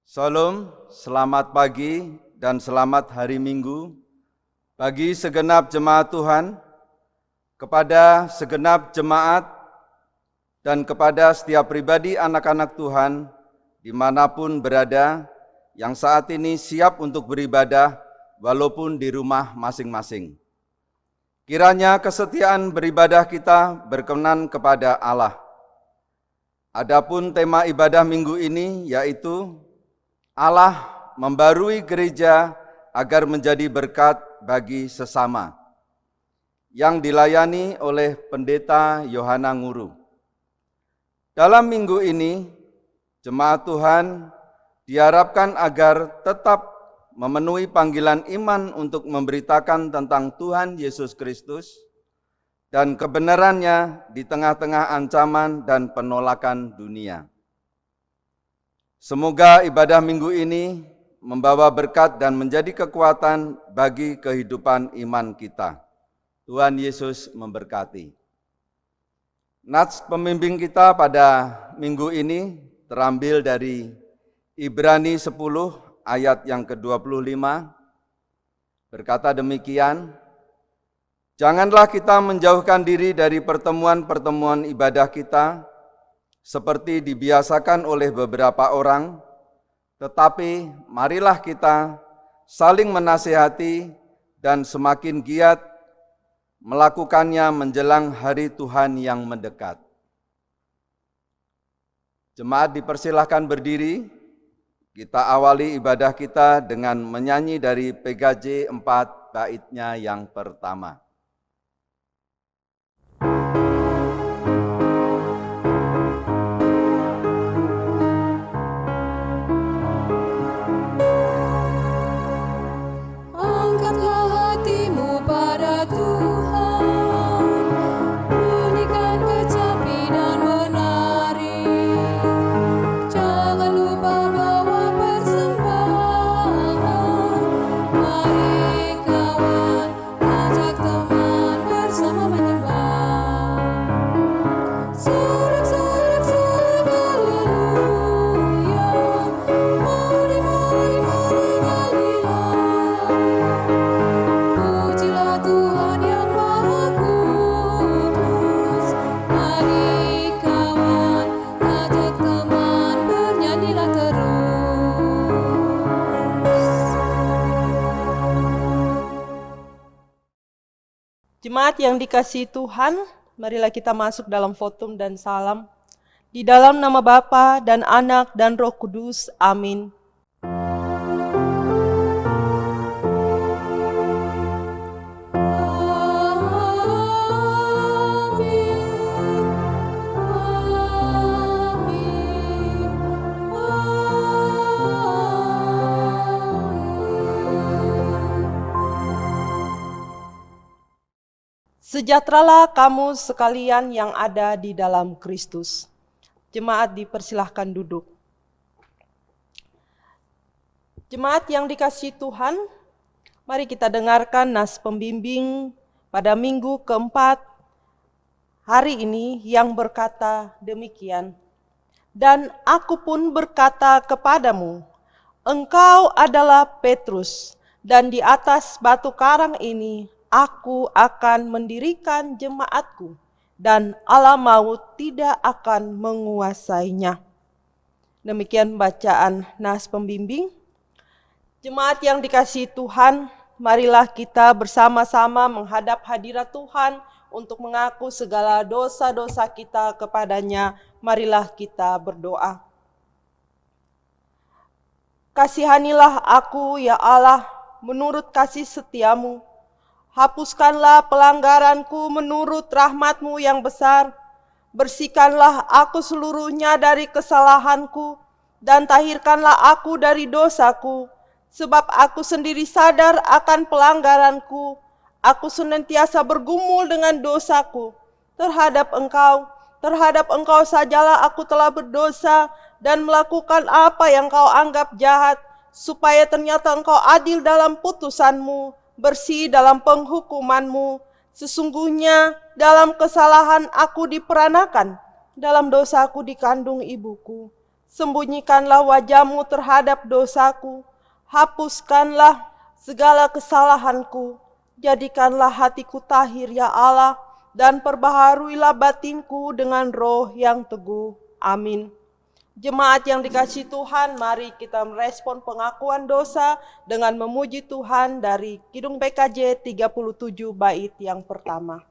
Salam, selamat pagi dan selamat hari Minggu bagi segenap jemaat Tuhan, kepada segenap jemaat dan kepada setiap pribadi anak-anak Tuhan dimanapun berada yang saat ini siap untuk beribadah walaupun di rumah masing-masing. Kiranya kesetiaan beribadah kita berkenan kepada Allah. Adapun tema ibadah minggu ini yaitu Allah membarui gereja agar menjadi berkat bagi sesama, yang dilayani oleh Pendeta Yohana Nguru. Dalam minggu ini, jemaat Tuhan diharapkan agar tetap memenuhi panggilan iman untuk memberitakan tentang Tuhan Yesus Kristus dan kebenarannya di tengah-tengah ancaman dan penolakan dunia. Semoga ibadah minggu ini membawa berkat dan menjadi kekuatan bagi kehidupan iman kita. Tuhan Yesus memberkati. Nats pembimbing kita pada minggu ini terambil dari Ibrani 10 ayat yang ke-25. Berkata demikian, janganlah kita menjauhkan diri dari pertemuan-pertemuan ibadah kita, seperti dibiasakan oleh beberapa orang, tetapi marilah kita saling menasihati dan semakin giat melakukannya menjelang hari Tuhan yang mendekat. Jemaat dipersilahkan berdiri, kita awali ibadah kita dengan menyanyi dari PGJ 4 baitnya yang pertama. Jemaat yang dikasihi Tuhan, marilah kita masuk dalam votum dan salam. Di dalam nama Bapa dan Anak dan Roh Kudus. Amin. Sejahteralah kamu sekalian yang ada di dalam Kristus. Jemaat dipersilahkan duduk. Jemaat yang dikasihi Tuhan, mari kita dengarkan nas pembimbing pada minggu keempat hari ini yang berkata demikian. Dan aku pun berkata kepadamu, engkau adalah Petrus, dan di atas batu karang ini aku akan mendirikan jemaatku, dan alam maut tidak akan menguasainya. Demikian bacaan nas pembimbing. Jemaat yang dikasihi Tuhan, marilah kita bersama-sama menghadap hadirat Tuhan untuk mengaku segala dosa-dosa kita kepadanya. Marilah kita berdoa. Kasihanilah aku ya Allah menurut kasih setiamu. Hapuskanlah pelanggaranku menurut rahmat-Mu yang besar. Bersihkanlah aku seluruhnya dari kesalahanku, dan tahirkanlah aku dari dosaku. Sebab aku sendiri sadar akan pelanggaranku. Aku senantiasa bergumul dengan dosaku. Terhadap engkau sajalah aku telah berdosa dan melakukan apa yang kau anggap jahat, supaya ternyata engkau adil dalam putusanmu, bersih dalam penghukumanmu. Sesungguhnya dalam kesalahan aku diperanakan, dalam dosaku dikandung ibuku. Sembunyikanlah wajah-Mu terhadap dosaku, hapuskanlah segala kesalahanku, jadikanlah hatiku tahir ya Allah, dan perbaharuilah batinku dengan roh yang teguh. Amin. Jemaat yang dikasihi Tuhan, mari kita merespon pengakuan dosa dengan memuji Tuhan dari Kidung PKJ 37 bait yang pertama.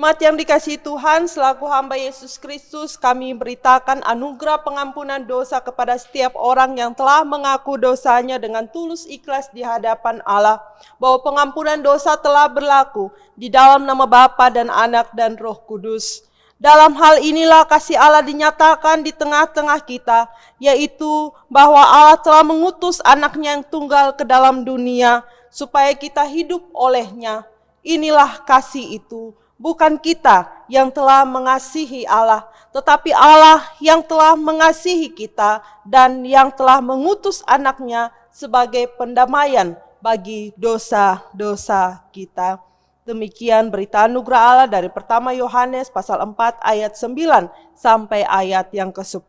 Jemaat yang dikasihi Tuhan, selaku hamba Yesus Kristus, kami beritakan anugerah pengampunan dosa kepada setiap orang yang telah mengaku dosanya dengan tulus ikhlas di hadapan Allah, bahwa pengampunan dosa telah berlaku di dalam nama Bapa dan Anak dan Roh Kudus. Dalam hal inilah kasih Allah dinyatakan di tengah-tengah kita, yaitu bahwa Allah telah mengutus anaknya yang tunggal ke dalam dunia, supaya kita hidup olehnya. Inilah kasih itu. Bukan kita yang telah mengasihi Allah, tetapi Allah yang telah mengasihi kita dan yang telah mengutus anaknya sebagai pendamaian bagi dosa-dosa kita. Demikian berita anugerah Allah dari pertama Yohanes pasal 4 ayat 9 sampai ayat yang ke-10.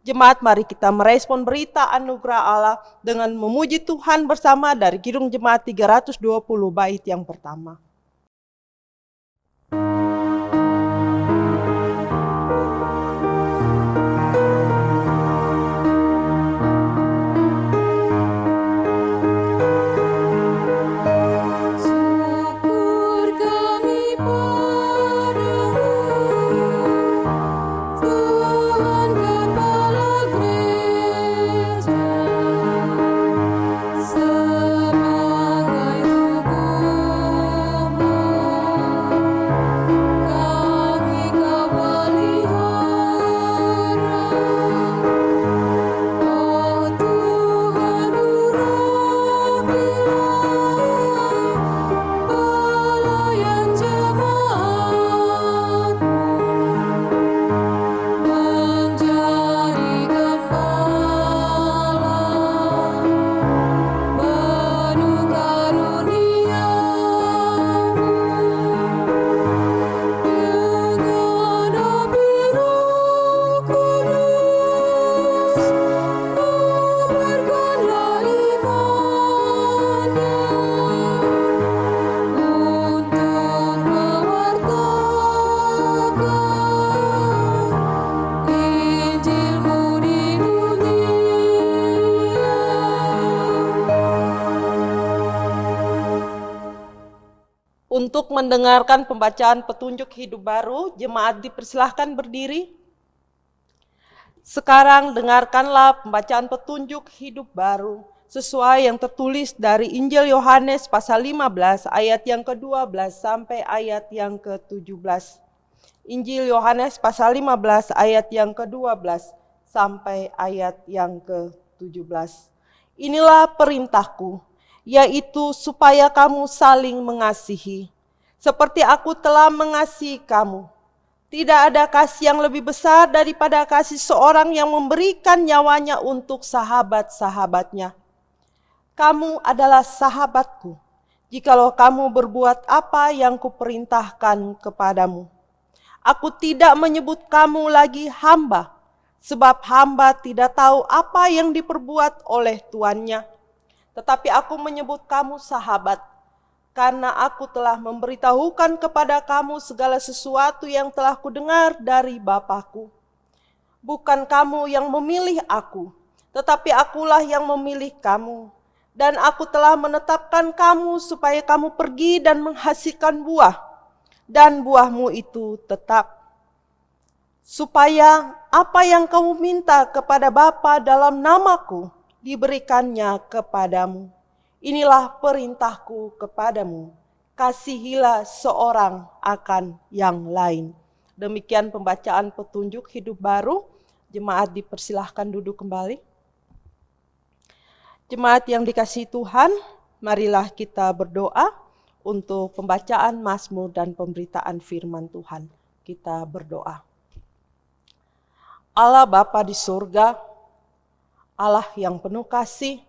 Jemaat, mari kita merespon berita anugerah Allah dengan memuji Tuhan bersama dari Kidung Jemaat 320 bait yang pertama. Untuk mendengarkan pembacaan petunjuk hidup baru, jemaat dipersilahkan berdiri. Sekarang dengarkanlah pembacaan petunjuk hidup baru sesuai yang tertulis dari Injil Yohanes pasal 15 ayat yang ke-12 sampai ayat yang ke-17. Injil Yohanes pasal 15 ayat yang ke-12 sampai ayat yang ke-17. Inilah perintahku, yaitu supaya kamu saling mengasihi. Seperti aku telah mengasihi kamu, Tidak ada kasih yang lebih besar daripada kasih seorang yang memberikan nyawanya untuk sahabat-sahabatnya. Kamu adalah sahabatku, jikalau kamu berbuat apa yang kuperintahkan kepadamu. Aku tidak menyebut kamu lagi hamba, sebab hamba tidak tahu apa yang diperbuat oleh tuannya. Tetapi aku menyebut kamu sahabat, karena aku telah memberitahukan kepada kamu segala sesuatu yang telah kudengar dari Bapa-Ku. Bukan kamu yang memilih aku, tetapi akulah yang memilih kamu. Dan aku telah menetapkan kamu supaya kamu pergi dan menghasilkan buah, dan buahmu itu tetap. Supaya apa yang kamu minta kepada Bapa dalam namaku, diberikannya kepadamu. Inilah perintahku kepadamu, kasihilah seorang akan yang lain. Demikian pembacaan petunjuk hidup baru. Jemaat dipersilahkan duduk kembali. Jemaat yang dikasihi Tuhan, marilah kita berdoa untuk pembacaan Mazmur dan pemberitaan firman Tuhan. Kita berdoa. Allah Bapa di surga, Allah yang penuh kasih,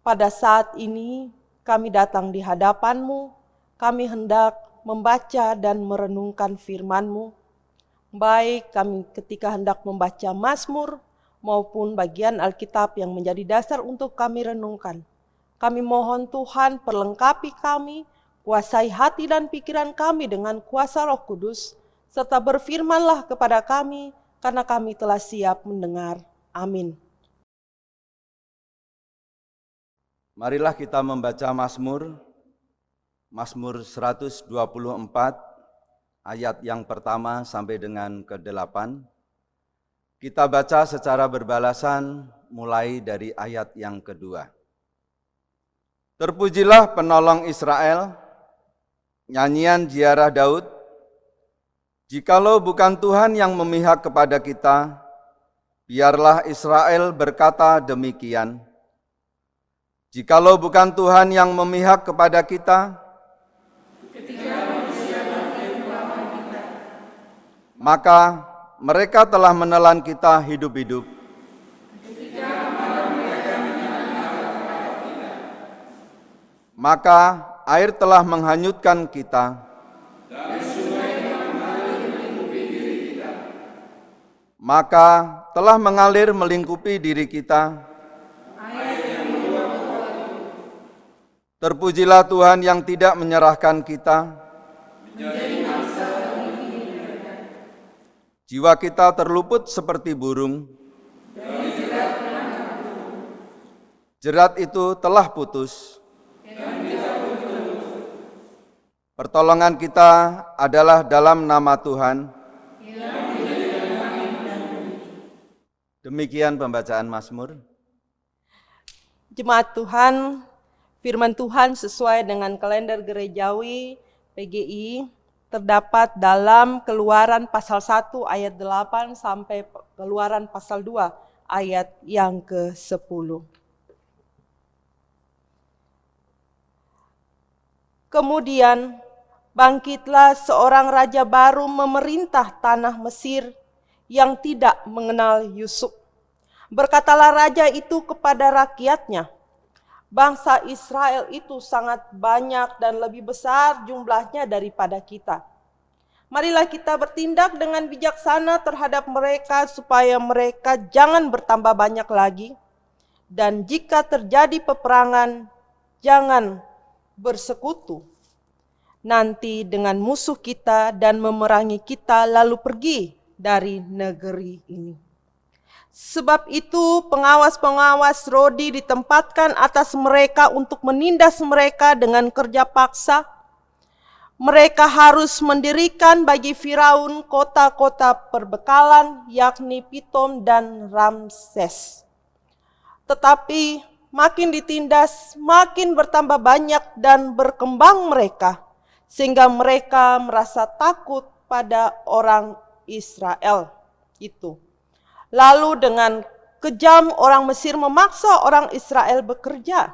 pada saat ini kami datang di hadapan-Mu, kami hendak membaca dan merenungkan firman-Mu. Baik kami ketika hendak membaca Mazmur maupun bagian Alkitab yang menjadi dasar untuk kami renungkan. Kami mohon Tuhan perlengkapi kami, kuasai hati dan pikiran kami dengan kuasa Roh Kudus, serta berfirmanlah kepada kami, karena kami telah siap mendengar. Amin. Marilah kita membaca Mazmur 124, ayat yang pertama sampai dengan ke-8. Kita baca secara berbalasan mulai dari ayat yang kedua. Terpujilah penolong Israel, nyanyian ziarah Daud. Jikalau bukan Tuhan yang memihak kepada kita, biarlah Israel berkata demikian. Jikalau bukan Tuhan yang memihak kepada kita, maka mereka telah menelan kita hidup-hidup. Maka air telah menghanyutkan kita. Maka telah mengalir melingkupi diri kita. Terpujilah Tuhan yang tidak menyerahkan kita. Jiwa kita terluput seperti burung. Jerat itu telah putus. Pertolongan kita adalah dalam nama Tuhan. Demikian pembacaan Mazmur. Jemaat Tuhan, firman Tuhan sesuai dengan kalender gerejawi PGI terdapat dalam Keluaran pasal 1 ayat 8 sampai Keluaran pasal 2 ayat yang ke-10. Kemudian bangkitlah seorang raja baru memerintah tanah Mesir yang tidak mengenal Yusuf. Berkatalah raja itu kepada rakyatnya, bangsa Israel itu sangat banyak dan lebih besar jumlahnya daripada kita. Marilah kita bertindak dengan bijaksana terhadap mereka supaya mereka jangan bertambah banyak lagi. Dan jika terjadi peperangan, jangan bersekutu nanti dengan musuh kita dan memerangi kita lalu pergi dari negeri ini. Sebab itu pengawas-pengawas Rodi ditempatkan atas mereka untuk menindas mereka dengan kerja paksa. Mereka harus mendirikan bagi Firaun kota-kota perbekalan, yakni Pitom dan Ramses. Tetapi makin ditindas, makin bertambah banyak dan berkembang mereka, sehingga mereka merasa takut pada orang Israel itu. Lalu dengan kejam orang Mesir memaksa orang Israel bekerja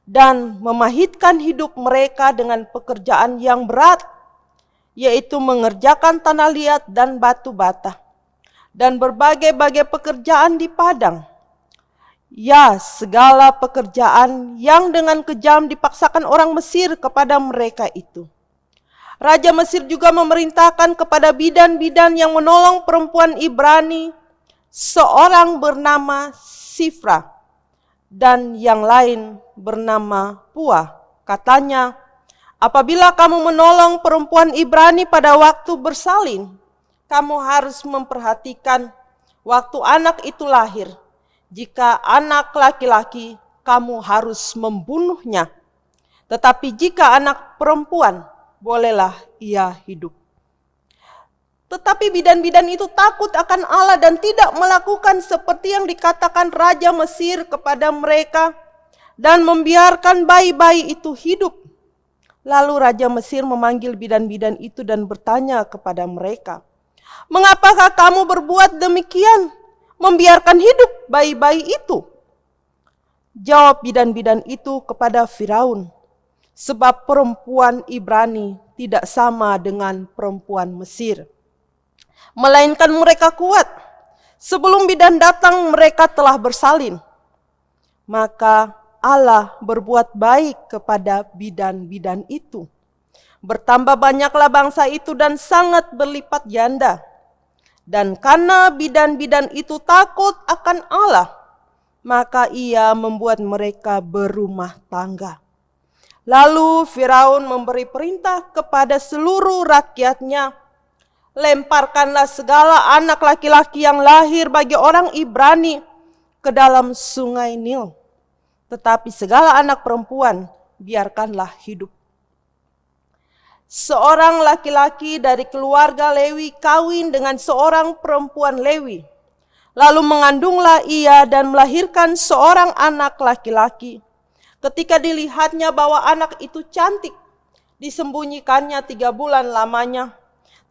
dan memahitkan hidup mereka dengan pekerjaan yang berat. yaitu mengerjakan tanah liat dan batu bata, dan berbagai-bagai pekerjaan di padang. Ya, segala pekerjaan yang dengan kejam dipaksakan orang Mesir kepada mereka itu. Raja Mesir juga memerintahkan kepada bidan-bidan yang menolong perempuan Ibrani, seorang bernama Sifra dan yang lain bernama Pua. Katanya, apabila kamu menolong perempuan Ibrani pada waktu bersalin, kamu harus memperhatikan waktu anak itu lahir. Jika anak laki-laki, kamu harus membunuhnya. Tetapi jika anak perempuan, bolehlah ia hidup. Tetapi bidan-bidan itu takut akan Allah dan tidak melakukan seperti yang dikatakan Raja Mesir kepada mereka dan membiarkan bayi-bayi itu hidup. Lalu Raja Mesir memanggil bidan-bidan itu dan bertanya kepada mereka, "Mengapakah kamu berbuat demikian, membiarkan hidup bayi-bayi itu?" Jawab bidan-bidan itu kepada Firaun, "Sebab perempuan Ibrani tidak sama dengan perempuan Mesir, melainkan mereka kuat. Sebelum bidan datang mereka telah bersalin." Maka Allah berbuat baik kepada bidan-bidan itu. Bertambah banyaklah bangsa itu dan sangat berlipat ganda. Dan karena bidan-bidan itu takut akan Allah, maka ia membuat mereka berumah tangga. Lalu Firaun memberi perintah kepada seluruh rakyatnya, "Lemparkanlah segala anak laki-laki yang lahir bagi orang Ibrani ke dalam sungai Nil. Tetapi segala anak perempuan biarkanlah hidup." Seorang laki-laki dari keluarga Lewi kawin dengan seorang perempuan Lewi. Lalu mengandunglah ia dan melahirkan seorang anak laki-laki. Ketika dilihatnya bahwa anak itu cantik, disembunyikannya 3 bulan lamanya.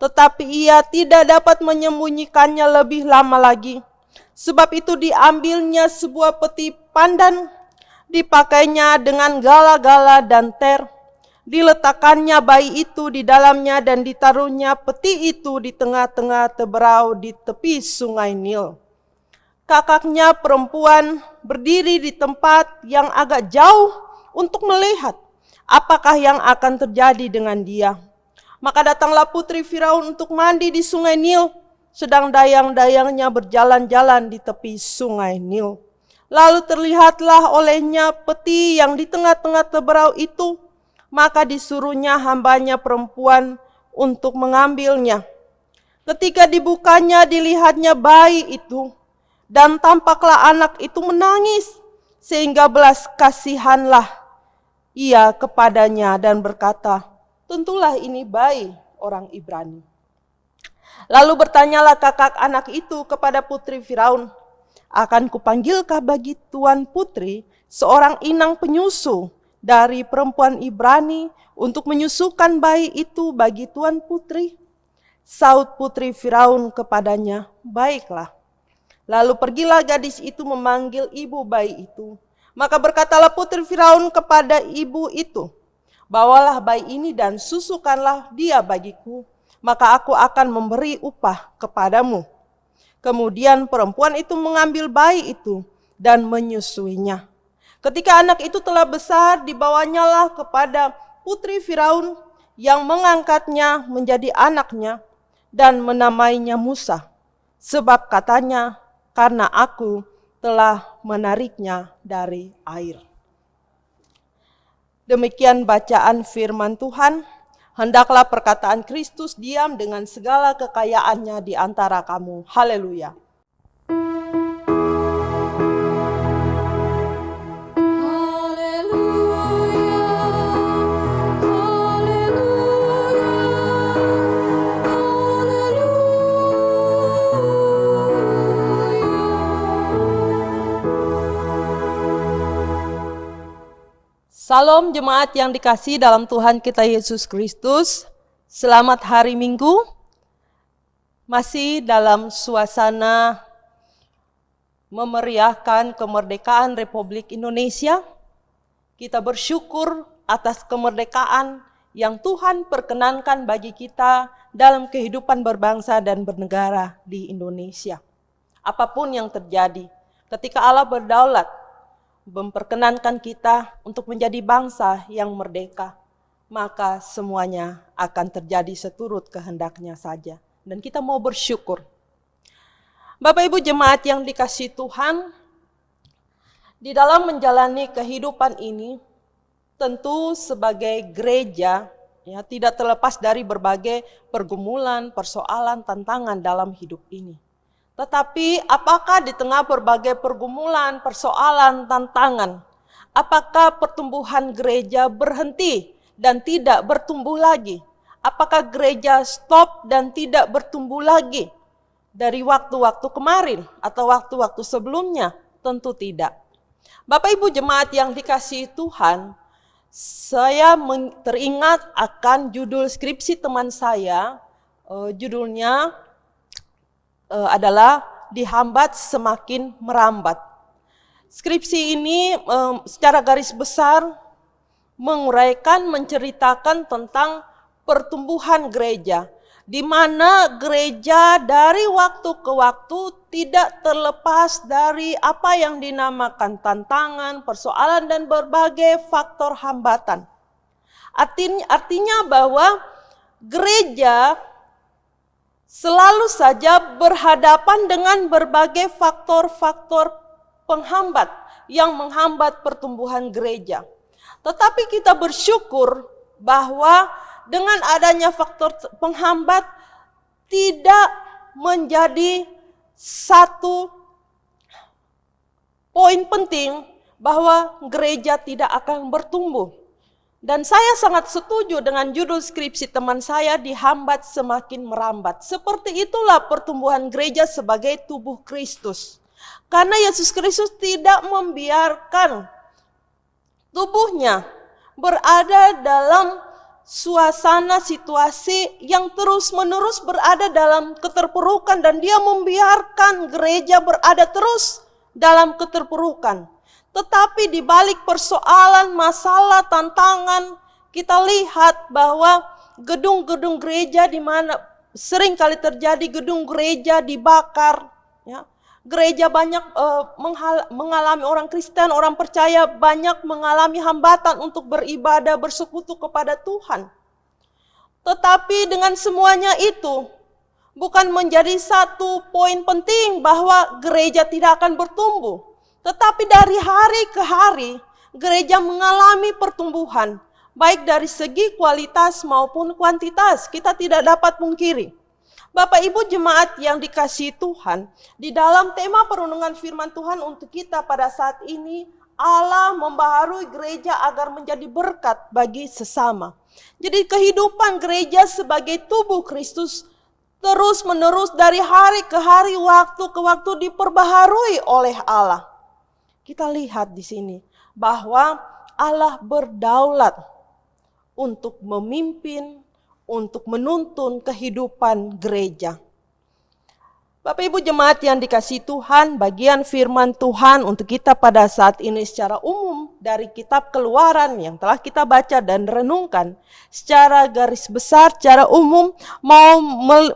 Tetapi ia tidak dapat menyembunyikannya lebih lama lagi. Sebab itu diambilnya sebuah peti pandan, dipakainya dengan gala-gala dan ter, diletakkannya bayi itu di dalamnya dan ditaruhnya peti itu di tengah-tengah teberau di tepi sungai Nil. Kakaknya perempuan berdiri di tempat yang agak jauh untuk melihat apakah yang akan terjadi dengan dia. Maka datanglah putri Firaun untuk mandi di sungai Nil, sedang dayang-dayangnya berjalan-jalan di tepi sungai Nil. Lalu terlihatlah olehnya peti yang di tengah-tengah teberau itu, maka disuruhnya hambanya perempuan untuk mengambilnya. Ketika dibukanya dilihatnya bayi itu, dan tampaklah anak itu menangis, sehingga belas kasihanlah ia kepadanya dan berkata, "Tentulah ini bayi orang Ibrani." Lalu bertanyalah kakak anak itu kepada putri Firaun, "Akan kupanggilkah bagi tuan putri seorang inang penyusu dari perempuan Ibrani untuk menyusukan bayi itu bagi tuan putri?" Saud putri Firaun kepadanya, "Baiklah." Lalu pergilah gadis itu memanggil ibu bayi itu. Maka berkatalah putri Firaun kepada ibu itu, "Bawalah bayi ini dan susukanlah dia bagiku, maka aku akan memberi upah kepadamu." Kemudian perempuan itu mengambil bayi itu dan menyusuinya. Ketika anak itu telah besar, dibawanyalah kepada putri Firaun yang mengangkatnya menjadi anaknya dan menamainya Musa. Sebab katanya, "Karena aku telah menariknya dari air." Demikian bacaan firman Tuhan. Hendaklah perkataan Kristus diam dengan segala kekayaannya di antara kamu. Haleluya. Salam jemaat yang dikasihi dalam Tuhan kita Yesus Kristus. Selamat hari Minggu. Masih dalam suasana memeriahkan kemerdekaan Republik Indonesia. Kita bersyukur atas kemerdekaan yang Tuhan perkenankan bagi kita dalam kehidupan berbangsa dan bernegara di Indonesia. Apapun yang terjadi, ketika Allah berdaulat, memperkenankan kita untuk menjadi bangsa yang merdeka, maka semuanya akan terjadi seturut kehendaknya saja. Dan kita mau bersyukur. Bapak Ibu jemaat yang dikasihi Tuhan, di dalam menjalani kehidupan ini, tentu sebagai gereja, ya, tidak terlepas dari berbagai pergumulan, persoalan, tantangan dalam hidup ini. Tetapi apakah di tengah berbagai pergumulan, persoalan, tantangan, apakah pertumbuhan gereja berhenti dan tidak bertumbuh lagi? Apakah gereja stop dan tidak bertumbuh lagi dari waktu-waktu kemarin atau waktu-waktu sebelumnya? Tentu tidak. Bapak Ibu jemaat yang dikasihi Tuhan, saya teringat akan judul skripsi teman saya, judulnya adalah Dihambat Semakin Merambat. Skripsi ini secara garis besar menguraikan, menceritakan tentang pertumbuhan gereja, di mana gereja dari waktu ke waktu tidak terlepas dari apa yang dinamakan tantangan, persoalan, dan berbagai faktor hambatan. Artinya bahwa gereja selalu saja berhadapan dengan berbagai faktor-faktor penghambat yang menghambat pertumbuhan gereja. Tetapi kita bersyukur bahwa dengan adanya faktor penghambat tidak menjadi satu poin penting bahwa gereja tidak akan bertumbuh. Dan saya sangat setuju dengan judul skripsi teman saya, Dihambat Semakin Merambat. Seperti itulah pertumbuhan gereja sebagai tubuh Kristus. Karena Yesus Kristus tidak membiarkan tubuhnya berada dalam suasana situasi yang terus-menerus berada dalam keterpurukan, dan dia membiarkan gereja berada terus dalam keterpurukan. Tetapi di balik persoalan, masalah, tantangan, kita lihat bahwa gedung-gedung gereja di mana sering kali terjadi gedung gereja dibakar, ya. Gereja banyak mengalami, orang Kristen, orang percaya banyak mengalami hambatan untuk beribadah, bersekutu kepada Tuhan. Tetapi dengan semuanya itu bukan menjadi satu poin penting bahwa gereja tidak akan bertumbuh. Tetapi dari hari ke hari gereja mengalami pertumbuhan, baik dari segi kualitas maupun kuantitas. Kita tidak dapat pungkiri. Bapak Ibu jemaat yang dikasihi Tuhan, di dalam tema perenungan firman Tuhan untuk kita pada saat ini, Allah membaharui gereja agar menjadi berkat bagi sesama. Jadi kehidupan gereja sebagai tubuh Kristus terus menerus dari hari ke hari, waktu ke waktu diperbaharui oleh Allah. Kita lihat di sini bahwa Allah berdaulat untuk memimpin, untuk menuntun kehidupan gereja. Bapak Ibu jemaat yang dikasihi Tuhan, bagian firman Tuhan untuk kita pada saat ini secara umum dari kitab Keluaran yang telah kita baca dan renungkan secara garis besar, secara umum mau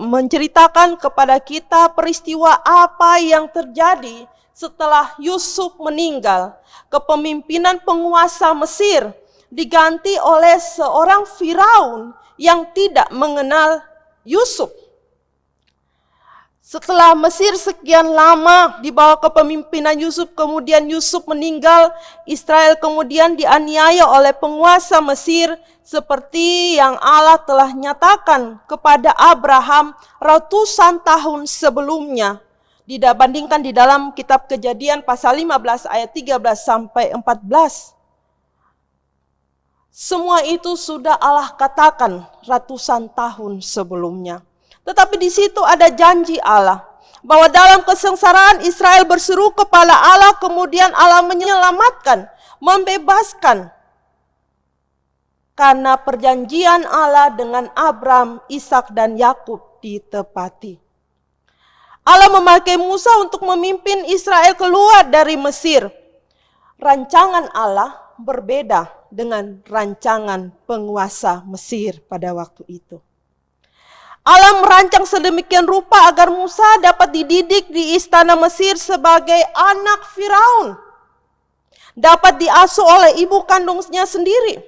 menceritakan kepada kita peristiwa apa yang terjadi setelah Yusuf meninggal. Kepemimpinan penguasa Mesir diganti oleh seorang Firaun yang tidak mengenal Yusuf. Setelah Mesir sekian lama di bawah kepemimpinan Yusuf, kemudian Yusuf meninggal, Israel kemudian dianiaya oleh penguasa Mesir seperti yang Allah telah nyatakan kepada Abraham ratusan tahun sebelumnya. Dibandingkan di dalam kitab Kejadian pasal 15 ayat 13 sampai 14. Semua itu sudah Allah katakan ratusan tahun sebelumnya. Tetapi di situ ada janji Allah bahwa dalam kesengsaraan Israel berseru kepada Allah, kemudian Allah menyelamatkan, membebaskan. Karena perjanjian Allah dengan Abraham, Ishak dan Yakub ditepati. Allah memakai Musa untuk memimpin Israel keluar dari Mesir. Rancangan Allah berbeda dengan rancangan penguasa Mesir pada waktu itu. Allah merancang sedemikian rupa agar Musa dapat dididik di istana Mesir sebagai anak Firaun. Dapat diasuh oleh ibu kandungnya sendiri.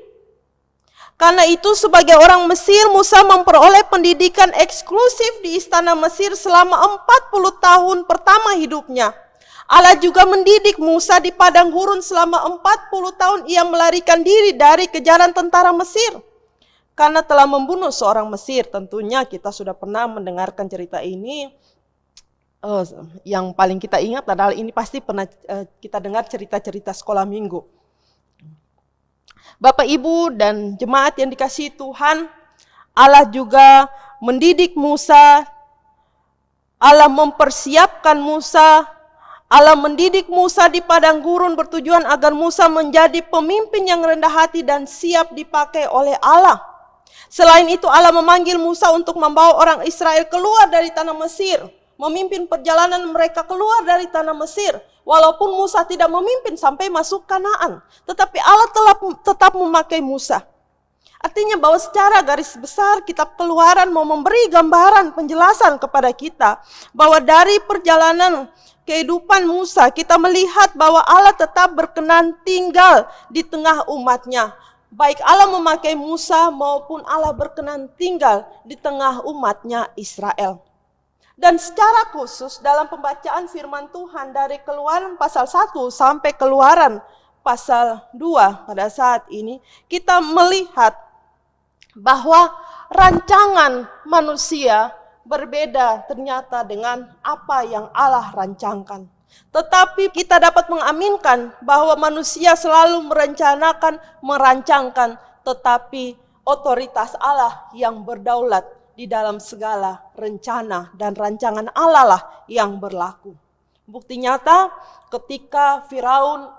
Karena itu sebagai orang Mesir, Musa memperoleh pendidikan eksklusif di istana Mesir selama 40 tahun pertama hidupnya. Allah juga mendidik Musa di padang gurun selama 40 tahun ia melarikan diri dari kejaran tentara Mesir. Karena telah membunuh seorang Mesir, tentunya kita sudah pernah mendengarkan cerita ini. Yang paling kita ingat adalah ini pasti pernah kita dengar cerita-cerita sekolah minggu. Bapak, Ibu, dan jemaat yang dikasihi Tuhan, Allah juga mendidik Musa, Allah mempersiapkan Musa, Allah mendidik Musa di padang gurun bertujuan agar Musa menjadi pemimpin yang rendah hati dan siap dipakai oleh Allah. Selain itu Allah memanggil Musa untuk membawa orang Israel keluar dari tanah Mesir, memimpin perjalanan mereka keluar dari tanah Mesir. Walaupun Musa tidak memimpin sampai masuk Kanaan, tetapi Allah tetap memakai Musa. Artinya bahwa secara garis besar kitab Keluaran mau memberi gambaran penjelasan kepada kita bahwa dari perjalanan kehidupan Musa kita melihat bahwa Allah tetap berkenan tinggal di tengah umatnya. Baik Allah memakai Musa maupun Allah berkenan tinggal di tengah umatnya Israel. Dan secara khusus dalam pembacaan firman Tuhan dari Keluaran pasal 1 sampai Keluaran pasal 2 pada saat ini kita melihat bahwa rancangan manusia berbeda ternyata dengan apa yang Allah rancangkan. Tetapi kita dapat mengaminkan bahwa manusia selalu merancangkan, tetapi otoritas Allah yang berdaulat di dalam segala rencana dan rancangan Allah lah yang berlaku. Bukti nyata ketika Firaun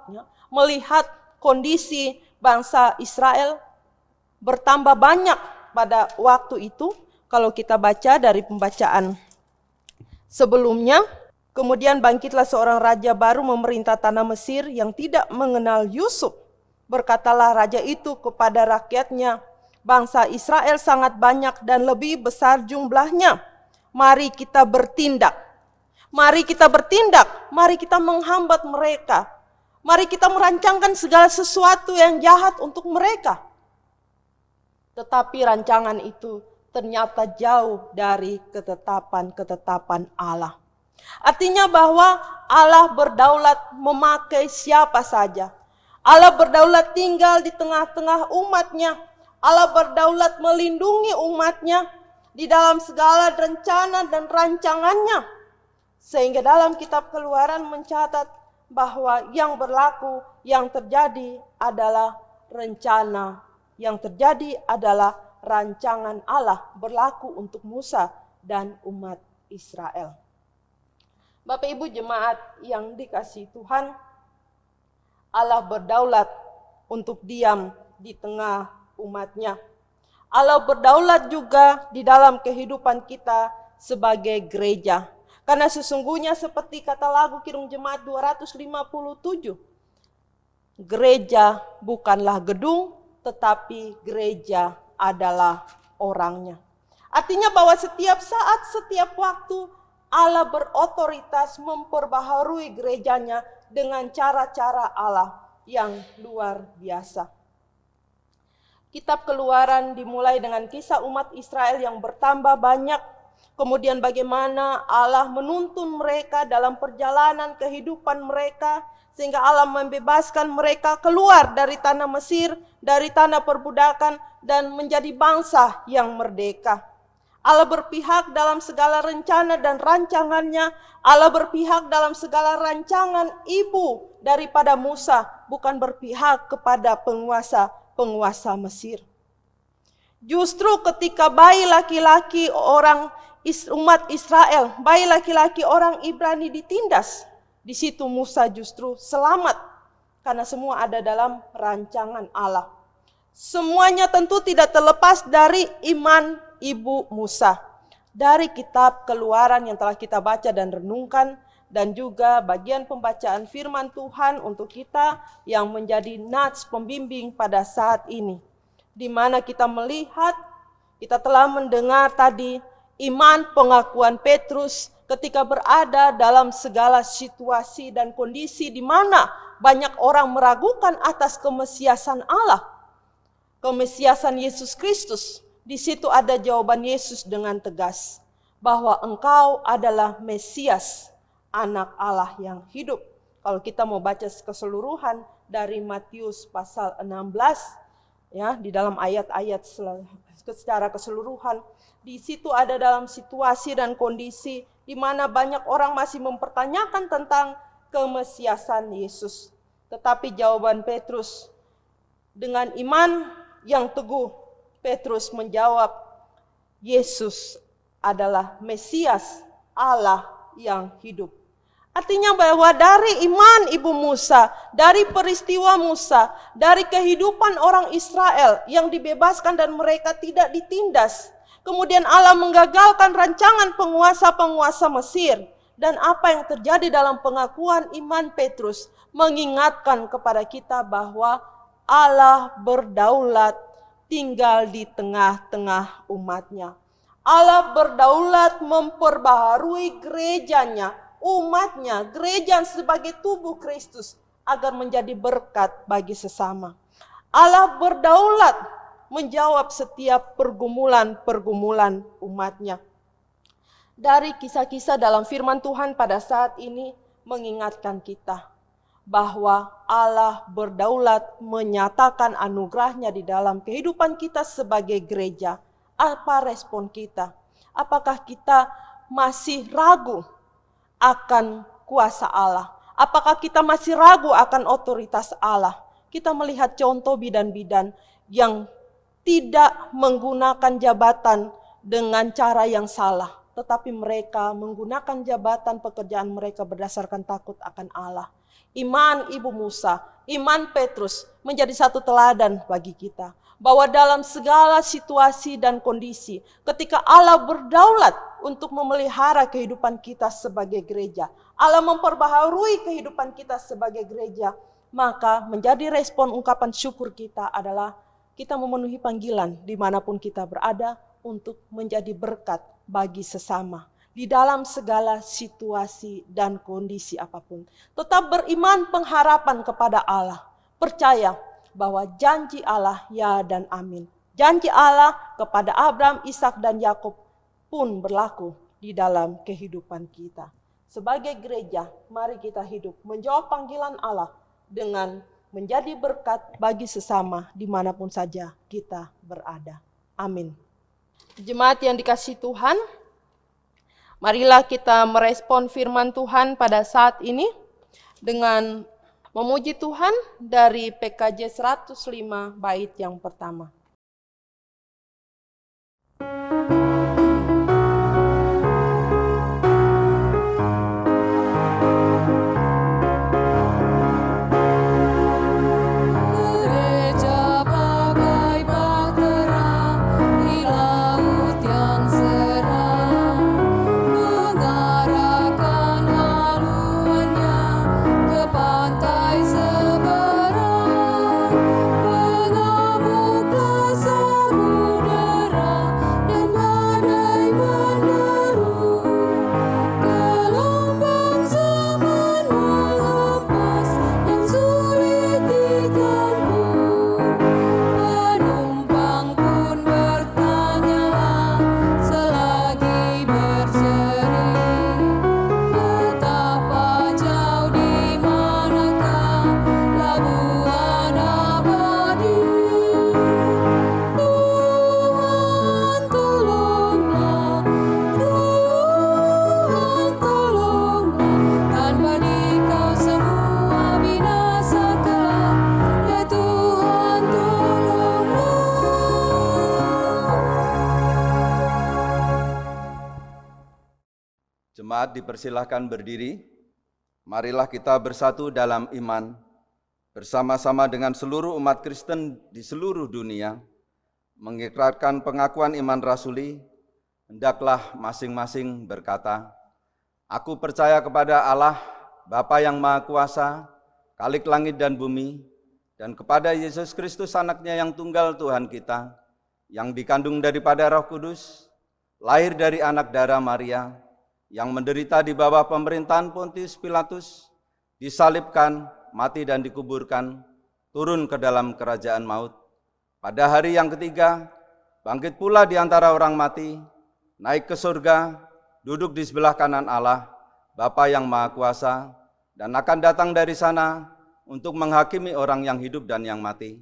melihat kondisi bangsa Israel bertambah banyak pada waktu itu, kalau kita baca dari pembacaan sebelumnya, kemudian bangkitlah seorang raja baru memerintah tanah Mesir yang tidak mengenal Yusuf. Berkatalah raja itu kepada rakyatnya, bangsa Israel sangat banyak dan lebih besar jumlahnya. Mari kita bertindak. Mari kita bertindak. Mari kita menghambat mereka. Mari kita merancangkan segala sesuatu yang jahat untuk mereka. Tetapi rancangan itu ternyata jauh dari ketetapan Allah. Artinya bahwa Allah berdaulat memakai siapa saja. Allah berdaulat tinggal di tengah-tengah umatnya. Allah berdaulat melindungi umatnya di dalam segala rencana dan rancangannya. Sehingga dalam kitab Keluaran mencatat bahwa yang berlaku, yang terjadi adalah rencana. Yang terjadi adalah rancangan Allah berlaku untuk Musa dan umat Israel. Bapak Ibu jemaat yang dikasihi Tuhan, Allah berdaulat untuk diam di tengah umatnya. Allah berdaulat juga di dalam kehidupan kita sebagai gereja. Karena sesungguhnya seperti kata lagu Kirung Jemaat 257, gereja bukanlah gedung, tetapi gereja adalah orangnya. Artinya bahwa setiap saat, setiap waktu Allah berotoritas memperbaharui gerejanya dengan cara-cara Allah yang luar biasa. Kitab Keluaran dimulai dengan kisah umat Israel yang bertambah banyak. Kemudian bagaimana Allah menuntun mereka dalam perjalanan kehidupan mereka. Sehingga Allah membebaskan mereka keluar dari tanah Mesir, dari tanah perbudakan, dan menjadi bangsa yang merdeka. Allah berpihak dalam segala rencana dan rancangannya. Allah berpihak dalam segala rancangan ibu daripada Musa, bukan berpihak kepada penguasa Mesir. Justru ketika bayi laki-laki umat Israel, bayi laki-laki orang Ibrani ditindas, di situ Musa justru selamat karena semua ada dalam rancangan Allah. Semuanya tentu tidak terlepas dari iman ibu Musa. Dari kitab Keluaran yang telah kita baca dan renungkan, dan juga bagian pembacaan firman Tuhan untuk kita yang menjadi nats pembimbing pada saat ini. Di mana kita melihat, kita telah mendengar tadi iman pengakuan Petrus ketika berada dalam segala situasi dan kondisi di mana banyak orang meragukan atas kemesiasan Allah, kemesiasan Yesus Kristus. Di situ ada jawaban Yesus dengan tegas bahwa engkau adalah Mesias, anak Allah yang hidup. Kalau kita mau baca keseluruhan dari Matius pasal 16, ya, di dalam ayat-ayat secara keseluruhan, di situ ada dalam situasi dan kondisi di mana banyak orang masih mempertanyakan tentang kemesiasan Yesus. Tetapi jawaban Petrus dengan iman yang teguh, Petrus menjawab, Yesus adalah Mesias, Allah yang hidup. Artinya bahwa dari iman ibu Musa, dari peristiwa Musa, dari kehidupan orang Israel yang dibebaskan dan mereka tidak ditindas. Kemudian Allah menggagalkan rancangan penguasa-penguasa Mesir. Dan apa yang terjadi dalam pengakuan iman Petrus mengingatkan kepada kita bahwa Allah berdaulat tinggal di tengah-tengah umatnya. Allah berdaulat memperbaharui gerejanya, umatnya, gereja sebagai tubuh Kristus agar menjadi berkat bagi sesama. Allah berdaulat menjawab setiap pergumulan-pergumulan umatnya. Dari kisah-kisah dalam firman Tuhan pada saat ini mengingatkan kita bahwa Allah berdaulat menyatakan anugerahnya di dalam kehidupan kita sebagai gereja. Apa respon kita? Apakah kita masih ragu akan kuasa Allah? Apakah kita masih ragu akan otoritas Allah? Kita melihat contoh bidan-bidan yang tidak menggunakan jabatan dengan cara yang salah, tetapi mereka menggunakan jabatan pekerjaan mereka berdasarkan takut akan Allah. Iman ibu Musa, iman Petrus menjadi satu teladan bagi kita. Bahwa dalam segala situasi dan kondisi, ketika Allah berdaulat untuk memelihara kehidupan kita sebagai gereja, Allah memperbaharui kehidupan kita sebagai gereja, maka menjadi respon ungkapan syukur kita adalah kita memenuhi panggilan dimanapun kita berada untuk menjadi berkat bagi sesama di dalam segala situasi dan kondisi apapun. Tetap beriman pengharapan kepada Allah, percaya bahwa janji Allah ya dan amin. Janji Allah kepada Abraham, Ishak dan Yakub pun berlaku di dalam kehidupan kita. Sebagai gereja, mari kita hidup menjawab panggilan Allah dengan menjadi berkat bagi sesama dimanapun saja kita berada. Amin. Jemaat yang dikasihi Tuhan, marilah kita merespon firman Tuhan pada saat ini dengan memuji Tuhan dari PKJ 105 bait yang pertama. Jemaat dipersilahkan berdiri. Marilah kita bersatu dalam iman, bersama-sama dengan seluruh umat Kristen di seluruh dunia, mengikrarkan pengakuan iman rasuli. Hendaklah masing-masing berkata, Aku percaya kepada Allah, Bapa yang Maha Kuasa, Khalik langit dan bumi, dan kepada Yesus Kristus anaknya yang tunggal Tuhan kita, yang dikandung daripada Roh Kudus, lahir dari anak darah Maria, yang menderita di bawah pemerintahan Pontius Pilatus, disalibkan, mati dan dikuburkan, turun ke dalam kerajaan maut. Pada hari yang ketiga, bangkit pula di antara orang mati, naik ke surga, duduk di sebelah kanan Allah, Bapa yang Maha Kuasa, dan akan datang dari sana untuk menghakimi orang yang hidup dan yang mati.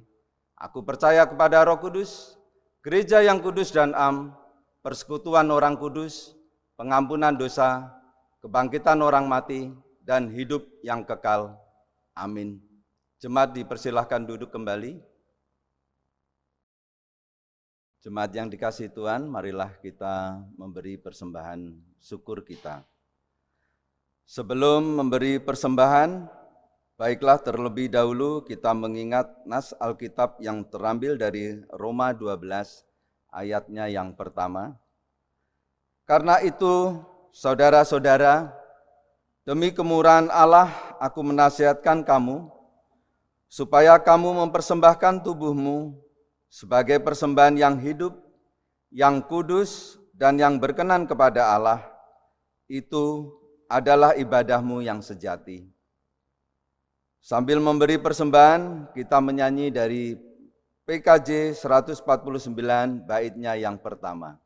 Aku percaya kepada Roh Kudus, gereja yang kudus dan am, persekutuan orang kudus, pengampunan dosa, kebangkitan orang mati, dan hidup yang kekal. Amin. Jemaat dipersilahkan duduk kembali. Jemaat yang dikasihi Tuhan, marilah kita memberi persembahan syukur kita. Sebelum memberi persembahan, baiklah terlebih dahulu kita mengingat nas Alkitab yang terambil dari Roma 12 ayatnya yang pertama. Karena itu, saudara-saudara, demi kemurahan Allah aku menasihatkan kamu, supaya kamu mempersembahkan tubuhmu sebagai persembahan yang hidup, yang kudus, dan yang berkenan kepada Allah. Itu adalah ibadahmu yang sejati. Sambil memberi persembahan, kita menyanyi dari PKJ 149 baitnya yang pertama.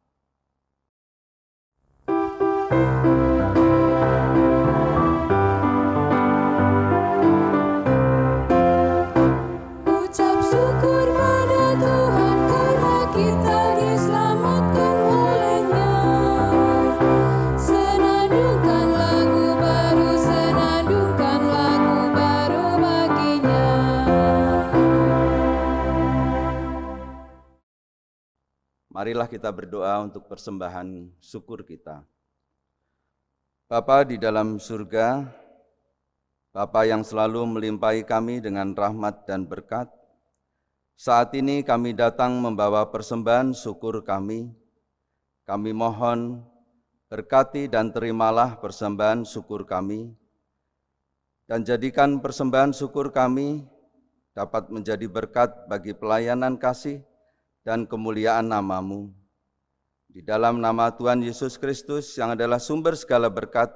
Marilah kita berdoa untuk persembahan syukur kita. Bapa di dalam surga, Bapa yang selalu melimpahi kami dengan rahmat dan berkat, saat ini kami datang membawa persembahan syukur kami. Kami mohon berkati dan terimalah persembahan syukur kami, dan jadikan persembahan syukur kami dapat menjadi berkat bagi pelayanan kasih dan kemuliaan nama-Mu. Di dalam nama Tuhan Yesus Kristus yang adalah sumber segala berkat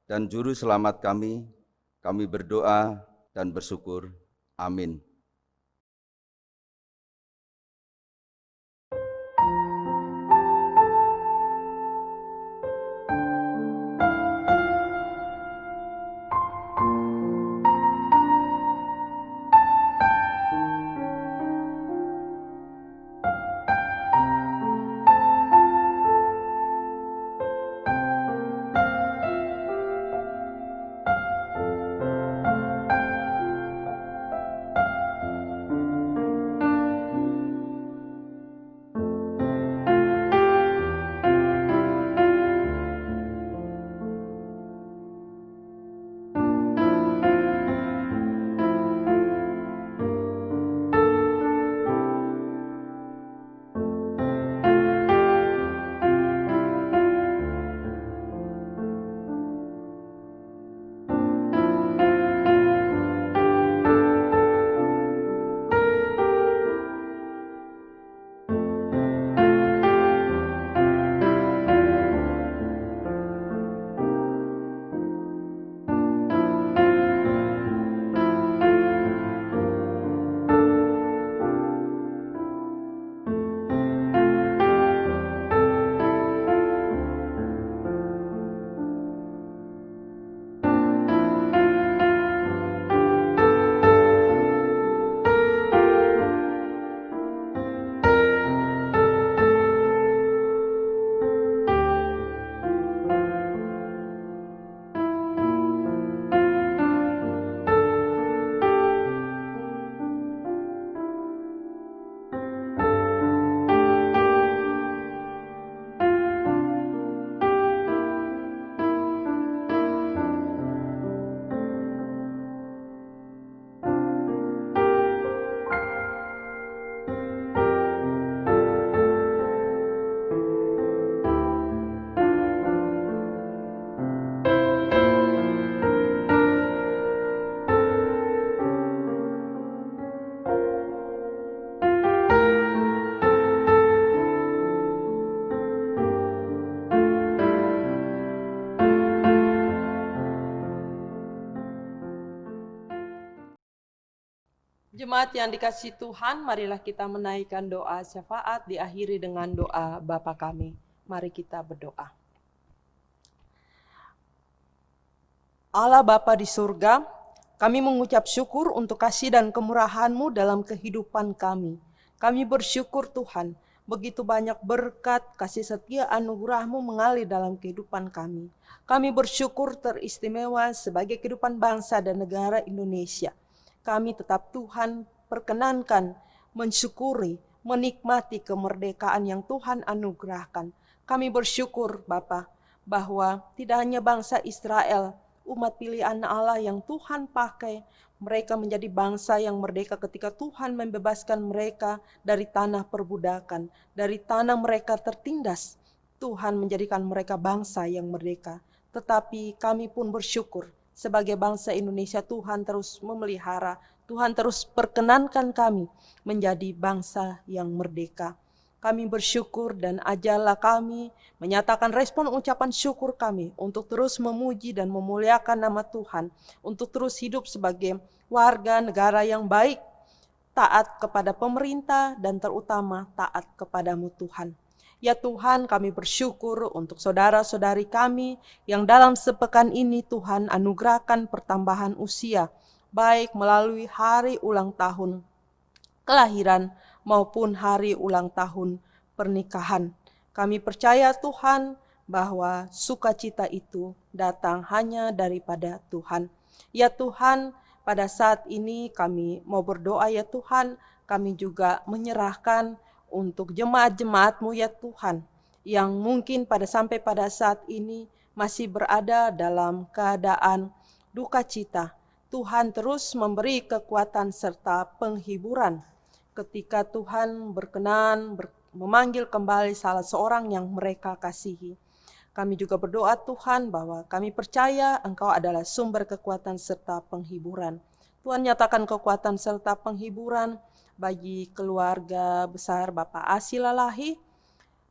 dan juru selamat kami berdoa dan bersyukur. Amin. Jemaat yang dikasihi Tuhan, marilah kita menaikkan doa syafaat diakhiri dengan doa Bapa kami. Mari kita berdoa. Allah Bapa di surga, kami mengucap syukur untuk kasih dan kemurahan-Mu dalam kehidupan kami. Kami bersyukur Tuhan, begitu banyak berkat, kasih setia anugerah-Mu mengalir dalam kehidupan kami. Kami bersyukur teristimewa sebagai kehidupan bangsa dan negara Indonesia. Kami tetap Tuhan perkenankan, mensyukuri, menikmati kemerdekaan yang Tuhan anugerahkan. Kami bersyukur Bapa, bahwa tidak hanya bangsa Israel, umat pilihan Allah yang Tuhan pakai, mereka menjadi bangsa yang merdeka ketika Tuhan membebaskan mereka dari tanah perbudakan, dari tanah mereka tertindas. Tuhan menjadikan mereka bangsa yang merdeka. Tetapi kami pun bersyukur, sebagai bangsa Indonesia Tuhan terus memelihara, Tuhan terus perkenankan kami menjadi bangsa yang merdeka. Kami bersyukur dan ajarlah kami menyatakan respon ucapan syukur kami untuk terus memuji dan memuliakan nama Tuhan, untuk terus hidup sebagai warga negara yang baik, taat kepada pemerintah dan terutama taat kepadamu Tuhan. Ya Tuhan, kami bersyukur untuk saudara-saudari kami yang dalam sepekan ini Tuhan anugerahkan pertambahan usia, baik melalui hari ulang tahun kelahiran maupun hari ulang tahun pernikahan. Kami percaya Tuhan bahwa sukacita itu datang hanya daripada Tuhan. Ya Tuhan, pada saat ini kami mau berdoa ya Tuhan, kami juga menyerahkan untuk jemaat-jemaat-Mu ya Tuhan, yang mungkin sampai pada saat ini masih berada dalam keadaan duka cita. Tuhan terus memberi kekuatan serta penghiburan ketika Tuhan berkenan memanggil kembali salah seorang yang mereka kasihi. Kami juga berdoa Tuhan bahwa kami percaya Engkau adalah sumber kekuatan serta penghiburan. Tuhan nyatakan kekuatan serta penghiburan bagi keluarga besar Bapak Asi Lalahi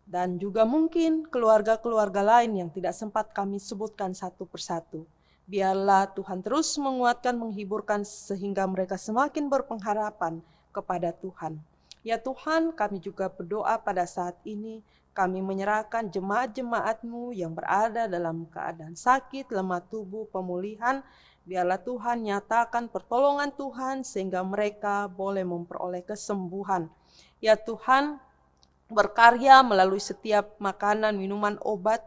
dan juga mungkin keluarga-keluarga lain yang tidak sempat kami sebutkan satu persatu. Biarlah Tuhan terus menguatkan, menghiburkan sehingga mereka semakin berpengharapan kepada Tuhan. Ya Tuhan, kami juga berdoa pada saat ini, kami menyerahkan jemaat-jemaat-Mu yang berada dalam keadaan sakit, lemah tubuh, pemulihan. Biarlah Tuhan nyatakan pertolongan Tuhan sehingga mereka boleh memperoleh kesembuhan. Ya Tuhan, berkarya melalui setiap makanan, minuman, obat,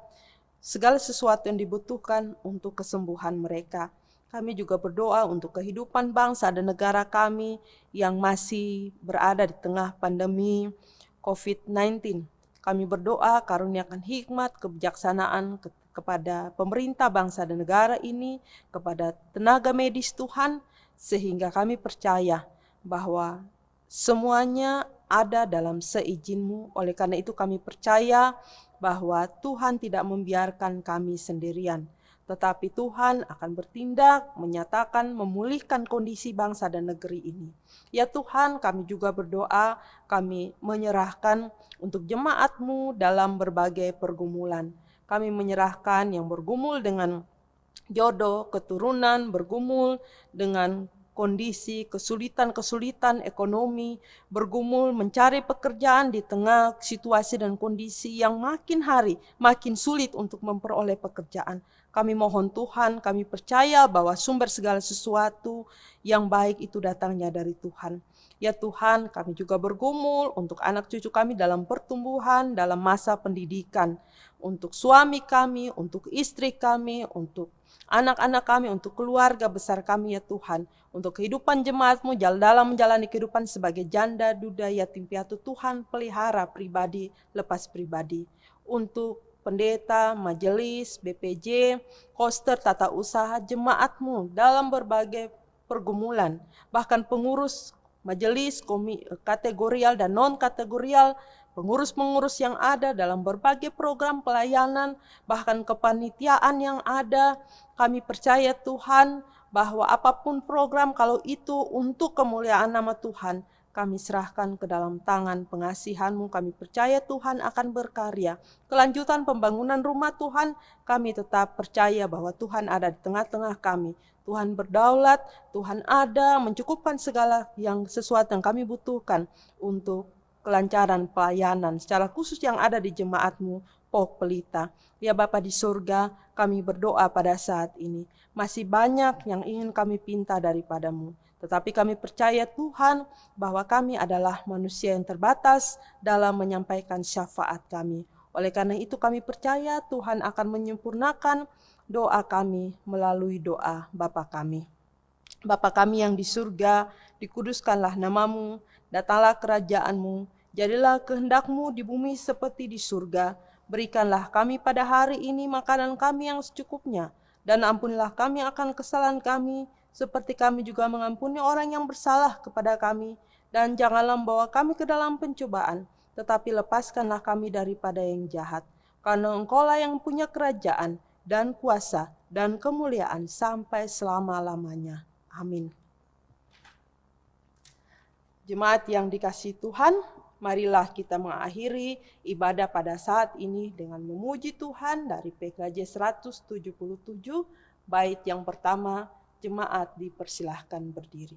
segala sesuatu yang dibutuhkan untuk kesembuhan mereka. Kami juga berdoa untuk kehidupan bangsa dan negara kami yang masih berada di tengah pandemi COVID-19. Kami berdoa karuniakan hikmat, kebijaksanaan kepada pemerintah bangsa dan negara ini, kepada tenaga medis Tuhan, sehingga kami percaya bahwa semuanya ada dalam seizin-Mu. Oleh karena itu kami percaya bahwa Tuhan tidak membiarkan kami sendirian, tetapi Tuhan akan bertindak, menyatakan, memulihkan kondisi bangsa dan negeri ini. Ya Tuhan, kami juga berdoa, kami menyerahkan untuk jemaat-Mu dalam berbagai pergumulan. Kami menyerahkan yang bergumul dengan jodoh, keturunan, bergumul dengan kondisi kesulitan-kesulitan ekonomi, bergumul mencari pekerjaan di tengah situasi dan kondisi yang makin hari makin sulit untuk memperoleh pekerjaan. Kami mohon Tuhan, kami percaya bahwa sumber segala sesuatu yang baik itu datangnya dari Tuhan. Ya Tuhan, kami juga bergumul untuk anak cucu kami dalam pertumbuhan, dalam masa pendidikan, untuk suami kami, untuk istri kami, untuk anak-anak kami, untuk keluarga besar kami ya Tuhan, untuk kehidupan jemaat-Mu dalam menjalani kehidupan sebagai janda, duda, yatim piatu. Tuhan pelihara pribadi, lepas pribadi. Untuk pendeta, majelis, BPJ, koster, tata usaha, jemaat-Mu dalam berbagai pergumulan, bahkan pengurus majelis, kategorial dan non-kategorial, pengurus-pengurus yang ada dalam berbagai program pelayanan, bahkan kepanitiaan yang ada. Kami percaya Tuhan bahwa apapun program, kalau itu untuk kemuliaan nama Tuhan, kami serahkan ke dalam tangan pengasihan-Mu. Kami percaya Tuhan akan berkarya. Kelanjutan pembangunan rumah Tuhan, kami tetap percaya bahwa Tuhan ada di tengah-tengah kami. Tuhan berdaulat, Tuhan ada, mencukupkan segala sesuatu yang kami butuhkan untuk kelancaran pelayanan, secara khusus yang ada di jemaat-Mu, Pok Pelita. Ya Bapa di surga, kami berdoa pada saat ini. Masih banyak yang ingin kami pinta daripada-Mu. Tetapi kami percaya Tuhan bahwa kami adalah manusia yang terbatas dalam menyampaikan syafaat kami. Oleh karena itu kami percaya Tuhan akan menyempurnakan doa kami melalui doa Bapa kami. Bapa kami yang di surga, dikuduskanlah nama-Mu, datanglah kerajaan-Mu, jadilah kehendak-Mu di bumi seperti di surga. Berikanlah kami pada hari ini makanan kami yang secukupnya, dan ampunilah kami akan kesalahan kami, seperti kami juga mengampuni orang yang bersalah kepada kami. Dan janganlah membawa kami ke dalam pencobaan, tetapi lepaskanlah kami daripada yang jahat. Karena Engkau-lah yang punya kerajaan, dan kuasa, dan kemuliaan sampai selama-lamanya. Amin. Jemaat yang dikasihi Tuhan, marilah kita mengakhiri ibadah pada saat ini dengan memuji Tuhan dari PKJ 177, bait yang pertama. Jemaat dipersilahkan berdiri.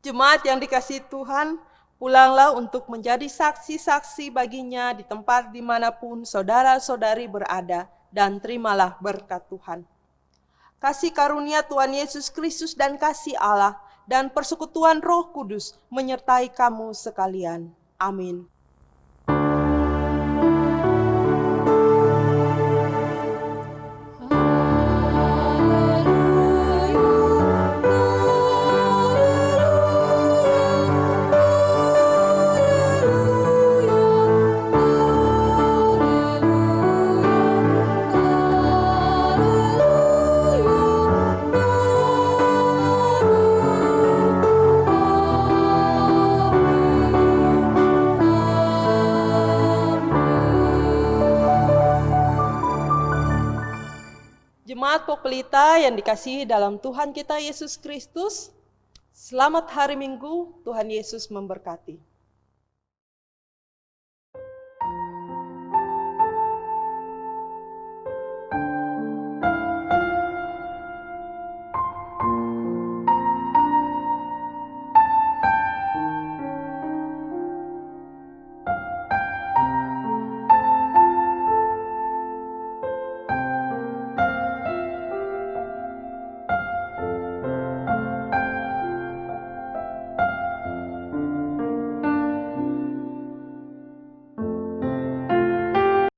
Jemaat yang dikasihi Tuhan, pulanglah untuk menjadi saksi-saksi baginya di tempat dimanapun saudara-saudari berada, dan terimalah berkat Tuhan. Kasih karunia Tuhan Yesus Kristus dan kasih Allah dan persekutuan Roh Kudus menyertai kamu sekalian. Amin. Jemaat Pok Pelita yang dikasihi dalam Tuhan kita Yesus Kristus, selamat hari Minggu, Tuhan Yesus memberkati.